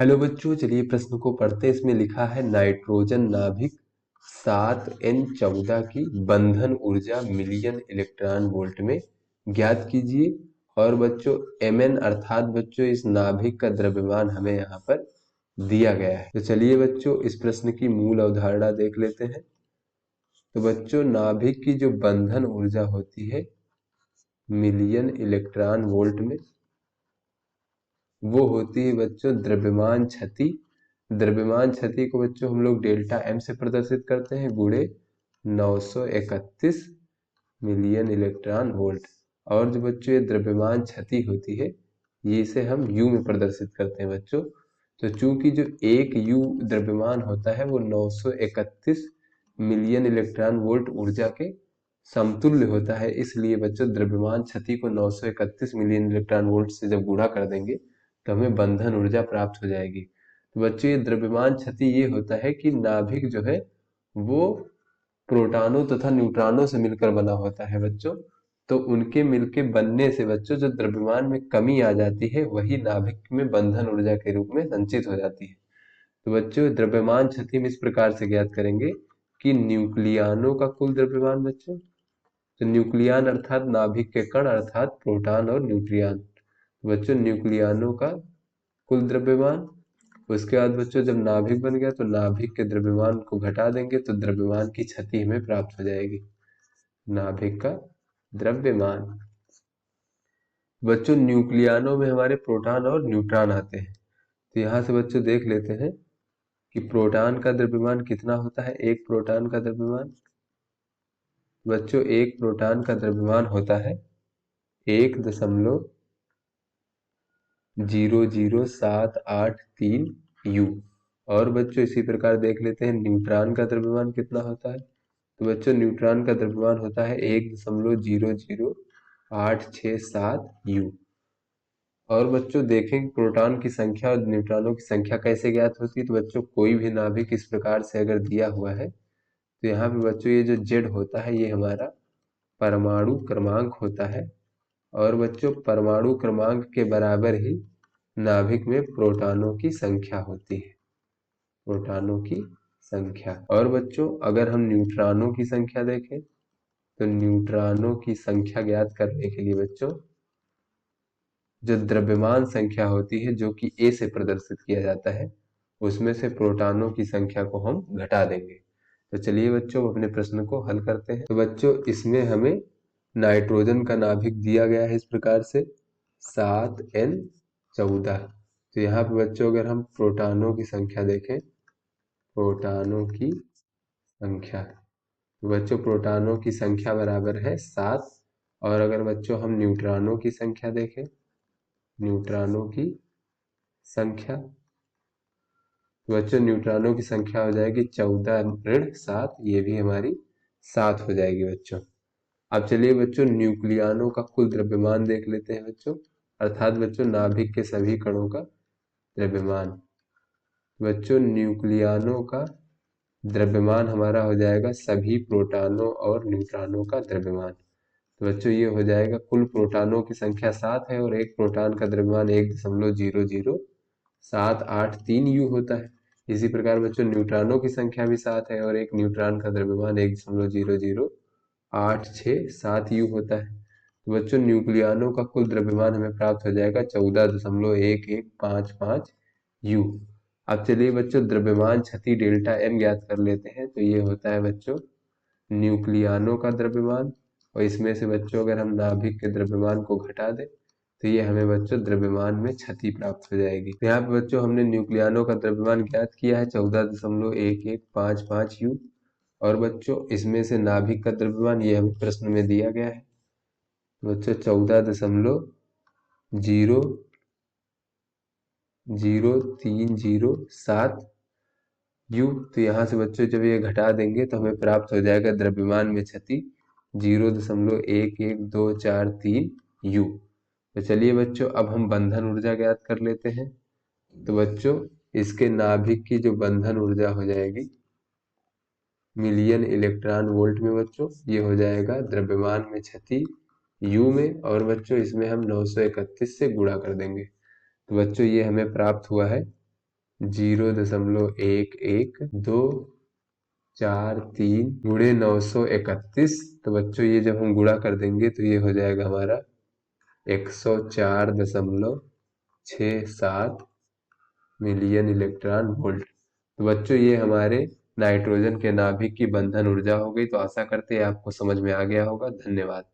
Hello बच्चों, चलिए प्रश्न को पढ़ते हैं। इसमें लिखा है नाइट्रोजन नाभिक 7n14 की बंधन ऊर्जा मिलियन इलेक्ट्रॉन वोल्ट में ज्ञात कीजिए। और बच्चों mn अर्थात बच्चों इस नाभिक का द्रव्यमान हमें यहाँ पर दिया गया है। तो चलिए बच्चों इस प्रश्न की मूल अवधारणा देख लेते हैं। तो बच्चों नाभिक की जो बंधन ऊर्जा होती है मिलियन इलेक्ट्रॉन वोल्ट में, वो होती है बच्चों द्रव्यमान क्षति। द्रव्यमान क्षति को बच्चों हम लोग डेल्टा एम से प्रदर्शित करते हैं गुणे 931 मिलियन इलेक्ट्रॉन वोल्ट। और जो बच्चों ये द्रव्यमान क्षति होती है ये इसे हम यू में प्रदर्शित करते हैं बच्चों। तो चूंकि जो एक यू द्रव्यमान होता है वो 931 मिलियन इलेक्ट्रॉन वोल्ट ऊर्जा के समतुल्य होता है, इसलिए बच्चों द्रव्यमान क्षति को 931 मिलियन इलेक्ट्रॉन वोल्ट से जब गुणा कर देंगे तो हमें बंधन ऊर्जा प्राप्त हो जाएगी। तो बच्चों ये द्रव्यमान क्षति ये होता है कि नाभिक जो है वो प्रोटॉनों तथा न्यूट्रॉनों से मिलकर बना होता है बच्चों। तो उनके मिलके बनने से बच्चों जो द्रव्यमान में कमी आ जाती है वही नाभिक में बंधन ऊर्जा के रूप में संचित हो जाती है। तो बच्चों द्रव्यमान क्षति में इस प्रकार से ज्ञात करेंगे कि न्यूक्लियानों का कुल द्रव्यमान बच्चों, तो न्यूक्लियान अर्थात नाभिक के कण अर्थात प्रोटॉन और न्यूट्रियन। बच्चों न्यूक्लियानों का कुल द्रव्यमान, उसके बाद बच्चों जब नाभिक बन गया तो नाभिक के द्रव्यमान को घटा देंगे तो द्रव्यमान की क्षति हमें प्राप्त हो जाएगी। नाभिक का द्रव्यमान, बच्चों न्यूक्लियानों में हमारे प्रोटॉन और न्यूट्रॉन आते हैं। तो यहाँ से बच्चों देख लेते हैं कि प्रोटॉन का द्रव्यमान कितना होता है। एक प्रोटॉन का द्रव्यमान बच्चों, एक प्रोटॉन का द्रव्यमान होता है 1.00783 यू। और बच्चों इसी प्रकार देख लेते हैं न्यूट्रॉन का द्रव्यमान कितना होता है। तो बच्चों न्यूट्रॉन का द्रव्यमान होता है 1.00867 यू। और बच्चों देखें प्रोटॉन की संख्या और न्यूट्रॉनों की संख्या कैसे ज्ञात होती है। तो बच्चों कोई भी नाभिक इस प्रकार से अगर दिया हुआ है तो यहाँ पे बच्चों ये जो जेड होता है ये हमारा परमाणु क्रमांक होता है। और बच्चों परमाणु क्रमांक के बराबर ही नाभिक में प्रोटॉनों की संख्या होती है, प्रोटॉनों की संख्या। और बच्चों अगर हम न्यूट्रॉनों की संख्या देखें तो न्यूट्रॉनों की संख्या ज्ञात करने के लिए बच्चों जो द्रव्यमान संख्या होती है जो कि ए से प्रदर्शित किया जाता है उसमें से प्रोटॉनों की संख्या को हम घटा देंगे। तो चलिए बच्चों अपने प्रश्न को हल करते हैं। तो बच्चों इसमें हमें नाइट्रोजन का नाभिक दिया गया है इस प्रकार से 7n14। तो यहाँ पे बच्चों अगर हम प्रोटॉनों की संख्या देखें, प्रोटॉनों की संख्या, तो बच्चों प्रोटॉनों की संख्या बराबर है 7। और अगर बच्चों हम न्यूट्रॉनों की संख्या देखें, न्यूट्रॉनों की संख्या, तो बच्चों न्यूट्रॉनों की संख्या हो जाएगी 14-7, ये भी हमारी 7 हो जाएगी बच्चों। अब चलिए बच्चों न्यूक्लियानों का कुल द्रव्यमान देख लेते हैं बच्चों, अर्थात बच्चों नाभिक के सभी कणों का द्रव्यमान। बच्चों न्यूक्लियानों का द्रव्यमान हमारा हो जाएगा सभी प्रोटॉनों और न्यूट्रॉनों का द्रव्यमान। तो बच्चों ये हो जाएगा कुल प्रोटॉनों की संख्या 7 है और एक प्रोटॉन का द्रव्यमान 1.00783 यू होता है। इसी प्रकार बच्चों न्यूट्रॉनों की संख्या भी 7 है और एक न्यूट्रॉन का द्रव्यमान 1.00867 यू होता है। तो बच्चों न्यूक्लियानों का कुल द्रव्यमान हमें प्राप्त हो जाएगा 14.1155 यू। अब चलिए बच्चों द्रव्यमान क्षति डेल्टा एम ज्ञात कर लेते हैं। तो ये होता है बच्चों न्यूक्लियानों का द्रव्यमान, और इसमें से बच्चों अगर हम नाभिक के द्रव्यमान को घटा दें तो ये हमें बच्चों द्रव्यमान में क्षति प्राप्त हो जाएगी। तो यहाँ पे बच्चों हमने न्यूक्लियानों का द्रव्यमान ज्ञात किया है 14.1155 यू। और बच्चों इसमें से नाभिक का द्रव्यमान ये हमें प्रश्न में दिया गया है बच्चों 14.00307 यू। तो यहाँ से बच्चों जब ये घटा देंगे तो हमें प्राप्त हो जाएगा द्रव्यमान में क्षति 0.11243 यू। तो चलिए बच्चों अब हम बंधन ऊर्जा ज्ञात कर लेते हैं। तो बच्चों इसके नाभिक की जो बंधन ऊर्जा हो जाएगी मिलियन इलेक्ट्रॉन वोल्ट में बच्चों, ये हो जाएगा द्रव्यमान में क्षति यू में, और बच्चों इसमें हम 931 से गुणा कर देंगे। तो बच्चों ये हमें प्राप्त हुआ है 0.1123 तो बच्चों ये जब हम गुणा कर देंगे तो ये हो जाएगा हमारा 104.67 मिलियन इलेक्ट्रॉन वोल्ट। तो बच्चों ये हमारे नाइट्रोजन के नाभिक की बंधन ऊर्जा हो गई। तो आशा करते हैं आपको समझ में आ गया होगा। धन्यवाद।